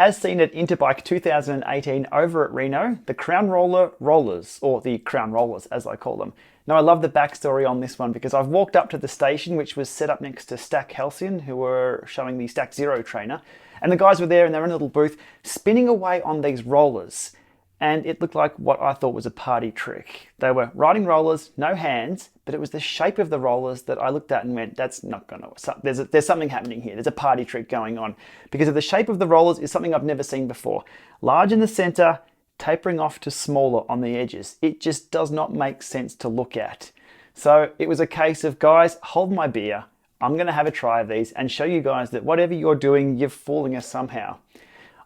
As seen at Interbike 2018 over at Reno, the Crown Roller Rollers, or the Crown Rollers as I call them. Now I love the backstory on this one because I've walked up to the station which was set up next to Stack Halcyon, who were showing the Stack Zero trainer, and the guys were there and they were in a little booth spinning away on these rollers. And it looked like what I thought was a party trick. They were riding rollers, no hands, but it was the shape of the rollers that I looked at and went, that's not gonna, there's something happening here. There's a party trick going on. Because of the shape of the rollers is something I've never seen before. Large in the center, tapering off to smaller on the edges. It just does not make sense to look at. So it was a case of, guys, hold my beer. I'm gonna have a try of these and show you guys that whatever you're doing, you're fooling us somehow.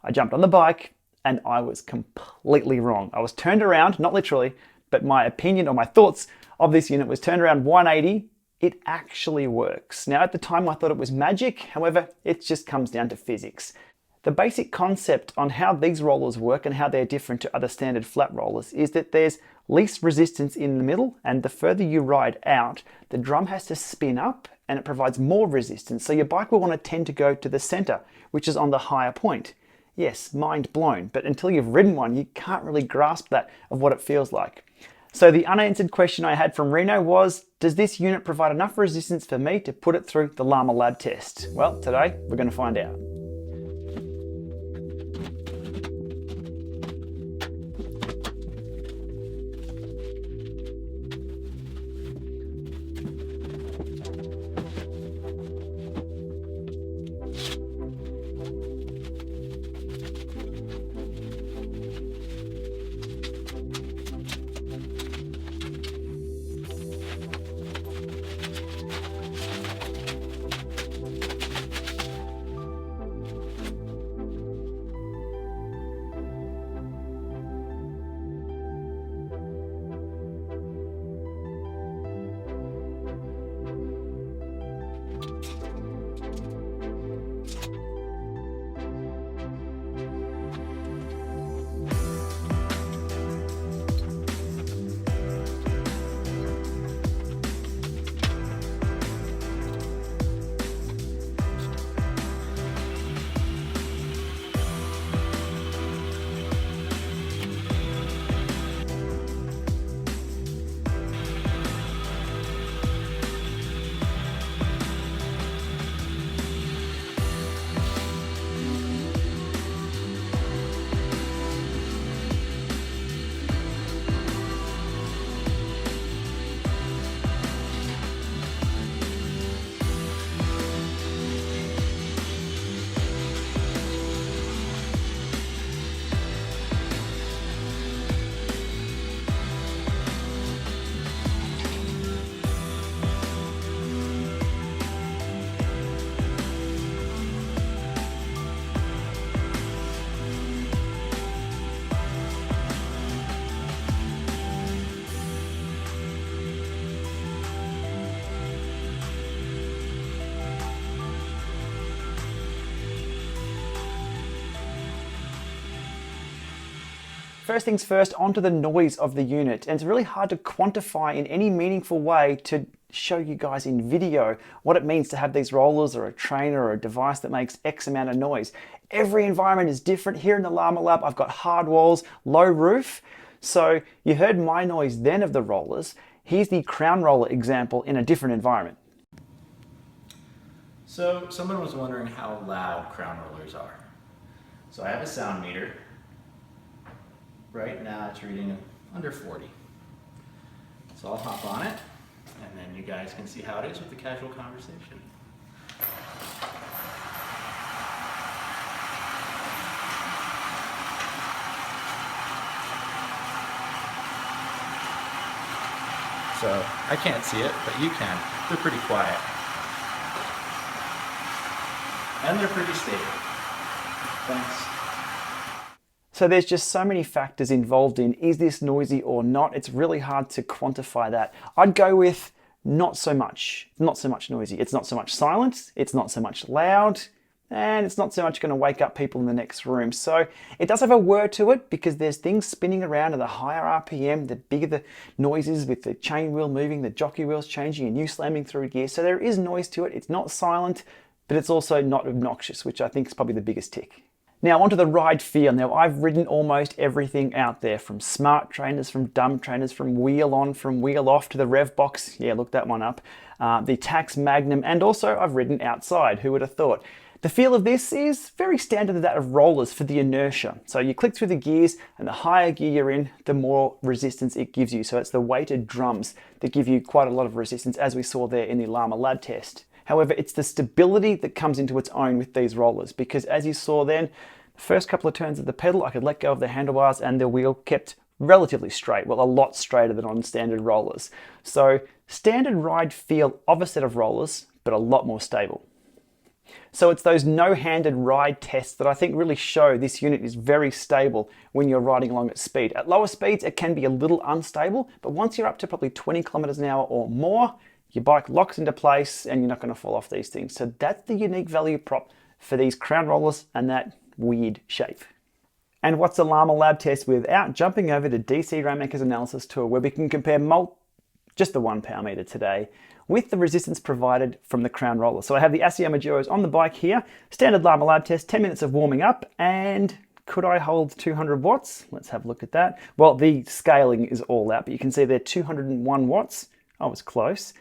I jumped on the bike, and I was completely wrong. I was turned around, not literally, but my opinion or my thoughts of this unit was turned around 180. It actually works. Now at the time I thought it was magic, however, it just comes down to physics. The basic concept on how these rollers work and how they're different to other standard flat rollers is that there's least resistance in the middle, and the further you ride out, the drum has to spin up and it provides more resistance. So your bike will want to tend to go to the center, which is on the higher point. Yes, mind blown, but until you've ridden one, you can't really grasp that of what it feels like. So the unanswered question I had from Reno was, does this unit provide enough resistance for me to put it through the Llama Lab test? Well, today we're going to find out. First things first, onto the noise of the unit. And it's really hard to quantify in any meaningful way to show you guys in video what it means to have these rollers or a trainer or a device that makes X amount of noise. Every environment is different. Here in the Llama Lab, I've got hard walls, low roof. So you heard my noise then of the rollers. Here's the Crown Roller example in a different environment. So someone was wondering how loud Crown Rollers are. So I have a sound meter. Right now it's reading under 40. So I'll hop on it and then you guys can see how it is with the casual conversation. So I can't see it, but you can. They're pretty quiet. And they're pretty stable. Thanks. So there's just so many factors involved in, is this noisy or not? It's really hard to quantify that. I'd go with not so much noisy. It's not so much silent, it's not so much loud, and it's not so much going to wake up people in the next room. So it does have a whir to it because there's things spinning around at the higher RPM, the bigger the noise is with the chain wheel moving, the jockey wheels changing and you slamming through gear. So there is noise to it. It's not silent, but it's also not obnoxious, which I think is probably the biggest tick. Now onto the ride feel. Now I've ridden almost everything out there, from smart trainers, from dumb trainers, from wheel on, from wheel off, to the RevBox. Yeah, look that one up. The Tacx Magnum, and also I've ridden outside. Who would have thought? The feel of this is very standard to that of rollers for the inertia. So you click through the gears, and the higher gear you're in, the more resistance it gives you. So it's the weighted drums that give you quite a lot of resistance, as we saw there in the Lama Lab test. However, it's the stability that comes into its own with these rollers, because as you saw then, the first couple of turns of the pedal, I could let go of the handlebars and the wheel kept relatively straight, well, a lot straighter than on standard rollers. So standard ride feel of a set of rollers, but a lot more stable. So it's those no-handed ride tests that I think really show this unit is very stable when you're riding along at speed. At lower speeds, it can be a little unstable, but once you're up to probably 20 kilometers an hour or more, your bike locks into place and you're not going to fall off these things. So that's the unique value prop for these crown rollers and that weird shape. And what's the Lama Lab test without jumping over to DC Rainmaker's analysis tool, where we can compare just the 1 power meter today with the resistance provided from the crown roller. So I have the Asioma Duos on the bike here, standard Lama Lab test, 10 minutes of warming up, and could I hold 200 watts? Let's have a look at that. Well, the scaling is all out, but you can see there 201 watts. I was close.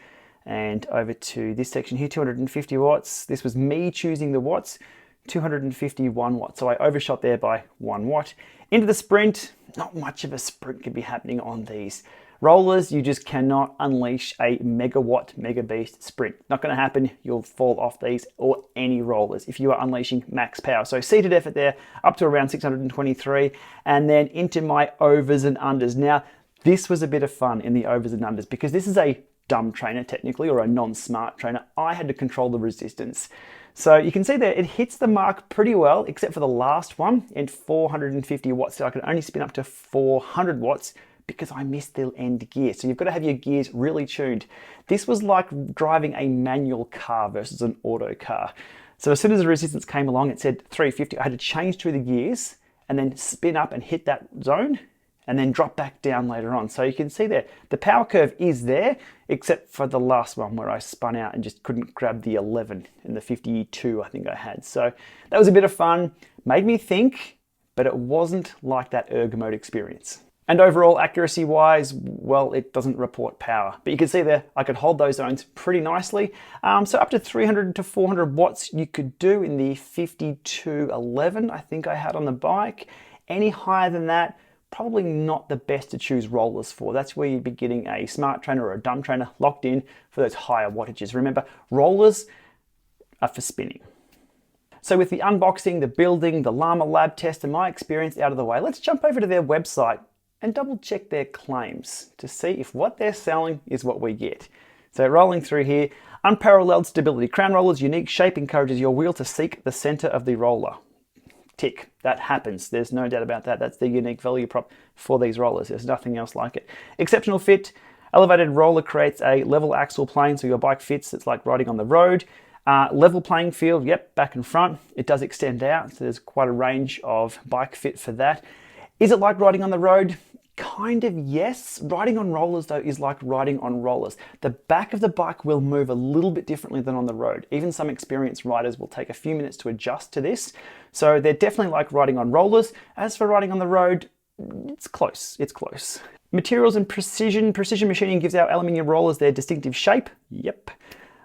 And over to this section here, 250 watts. This was me choosing the watts, 251 watts. So I overshot there by 1 watt. Into the sprint, not much of a sprint can be happening on these rollers. You just cannot unleash a megawatt, mega beast sprint. Not going to happen. You'll fall off these or any rollers if you are unleashing max power. So seated effort there up to around 623, and then into my overs and unders. Now, this was a bit of fun in the overs and unders because this is a dumb trainer technically, or a non-smart trainer. I had to control the resistance. So you can see there, it hits the mark pretty well, except for the last one in 450 watts. So I could only spin up to 400 watts because I missed the end gear. So you've got to have your gears really tuned. This was like driving a manual car versus an auto car. So as soon as the resistance came along, it said 350. I had to change through the gears and then spin up and hit that zone, and then drop back down later on. So you can see there, the power curve is there, except for the last one where I spun out and just couldn't grab the 11 and the 52 I think I had. So that was a bit of fun, made me think, but it wasn't like that erg mode experience. And overall accuracy wise, well, it doesn't report power, but you can see there, I could hold those zones pretty nicely. So up to 300 to 400 watts you could do in the 5211 I think I had on the bike. Any higher than that, probably not the best to choose rollers for. That's where you'd be getting a smart trainer or a dumb trainer locked in for those higher wattages. Remember, rollers are for spinning. So with the unboxing, the building, the Lama Lab test, and my experience out of the way, let's jump over to their website and double check their claims to see if what they're selling is what we get. So rolling through here, unparalleled stability. Crown roller's unique shape encourages your wheel to seek the center of the roller. Tick, that happens. There's no doubt about that. That's the unique value prop for these rollers. There's nothing else like it. Exceptional fit. Elevated roller creates a level axle plane so your bike fits. It's like riding on the road. Level playing field, yep, back and front. It does extend out, so there's quite a range of bike fit for that. Is it like riding on the road? Kind of, yes. Riding on rollers though is like riding on rollers. The back of the bike will move a little bit differently than on the road. Even some experienced riders will take a few minutes to adjust to this. So they're definitely like riding on rollers. As for riding on the road, it's close, it's close. Materials and precision. Precision machining gives our aluminium rollers their distinctive shape. Yep.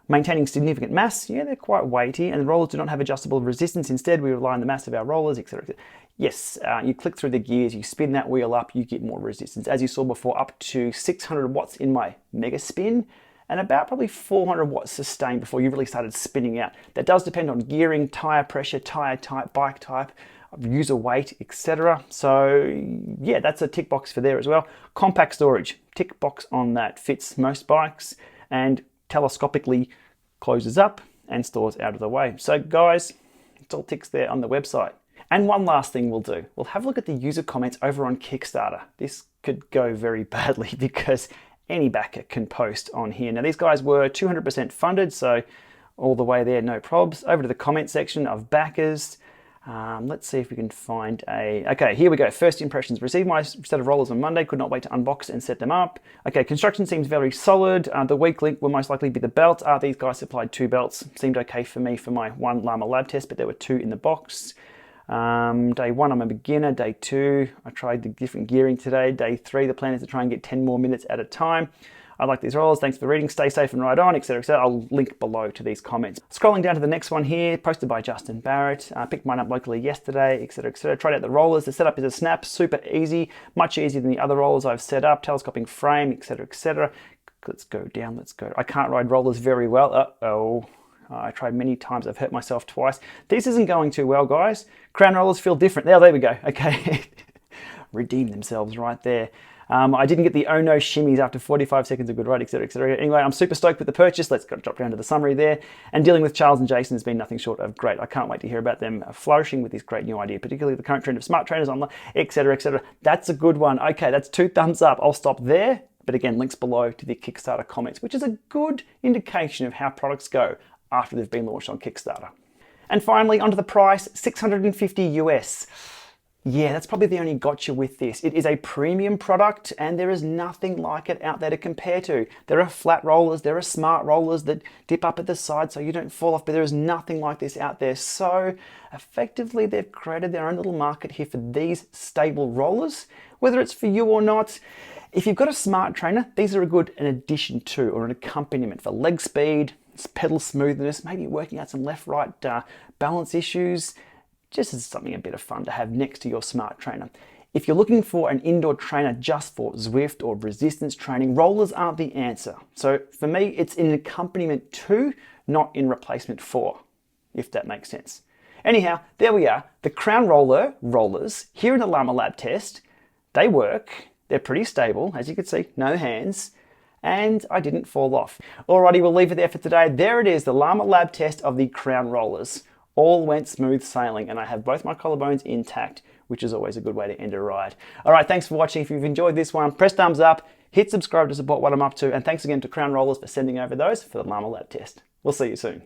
Maintaining significant mass, yeah, they're quite weighty, and the rollers do not have adjustable resistance. Instead, we rely on the mass of our rollers, etc. Yes, you click through the gears, you spin that wheel up, you get more resistance. As you saw before, up to 600 watts in my mega spin, and about probably 400 watts sustained before you really started spinning out. That does depend on gearing, tire pressure, tire type, bike type, user weight, etc. So yeah, that's a tick box for there as well. Compact storage, tick box on that, fits most bikes, and telescopically closes up and stores out of the way. So guys, it's all ticks there on the website. And one last thing we'll do. We'll have a look at the user comments over on Kickstarter. This could go very badly because any backer can post on here. Now these guys were 200% funded, so all the way there, no probs. Over to the comment section of backers. Let's see if we can find a... Okay, here we go. First impressions. Received my set of rollers on Monday. Could not wait to unbox and set them up. Okay, construction seems very solid. The weak link will most likely be the belt. These guys supplied 2 belts. Seemed okay for me for my one Lama Lab test, but there were 2 in the box. Day 1, I'm a beginner. Day 2, I tried the different gearing today. Day 3, the plan is to try and get 10 more minutes at a time. I like these rollers. Thanks for reading. Stay safe and ride on, etc., etc. I'll link below to these comments. Scrolling down to the next one here, posted by Justin Barrett. Picked mine up locally yesterday, etc., etc. Tried out the rollers. The setup is a snap, super easy, much easier than the other rollers I've set up. Telescoping frame, etc., etc. Let's go down. Let's go. I can't ride rollers very well. Uh-oh. I tried many times. I've hurt myself twice. This isn't going too well, guys. Crown rollers feel different. There we go. Okay. Redeem themselves right there. I didn't get the oh no shimmies after 45 seconds of good ride, etc., etc. Anyway, I'm super stoked with the purchase. Let's go drop down to the summary there. And dealing with Charles and Jason has been nothing short of great. I can't wait to hear about them flourishing with this great new idea, particularly the current trend of smart trainers online, etc., etc. That's a good one. Okay, that's 2 thumbs up. I'll stop there. But again, links below to the Kickstarter comments, which is a good indication of how products go after they've been launched on Kickstarter. And finally, onto the price, $650 US. Yeah, that's probably the only gotcha with this. It is a premium product and there is nothing like it out there to compare to. There are flat rollers, there are smart rollers that dip up at the side so you don't fall off, but there is nothing like this out there. So effectively, they've created their own little market here for these stable rollers. Whether it's for you or not, if you've got a smart trainer, these are a good an addition to or an accompaniment for leg speed, pedal smoothness, maybe working out some left-right balance issues, just as something a bit of fun to have next to your smart trainer. If you're looking for an indoor trainer just for Zwift or resistance training, rollers aren't the answer. So for me, it's an accompaniment to, not in replacement for, if that makes sense. Anyhow, there we are, the Crown Roller rollers here in the Llama Lab test. They work, they're pretty stable, as you can see, no hands, and I didn't fall off. Alrighty, we'll leave it there for today. There it is, the Llama Lab test of the Crown rollers. All went smooth sailing and I have both my collarbones intact, which is always a good way to end a ride. All right, thanks for watching. If you've enjoyed this one, press thumbs up, hit subscribe to support what I'm up to, and thanks again to Crown Rollers for sending over those for the Llama Lab test. We'll see you soon.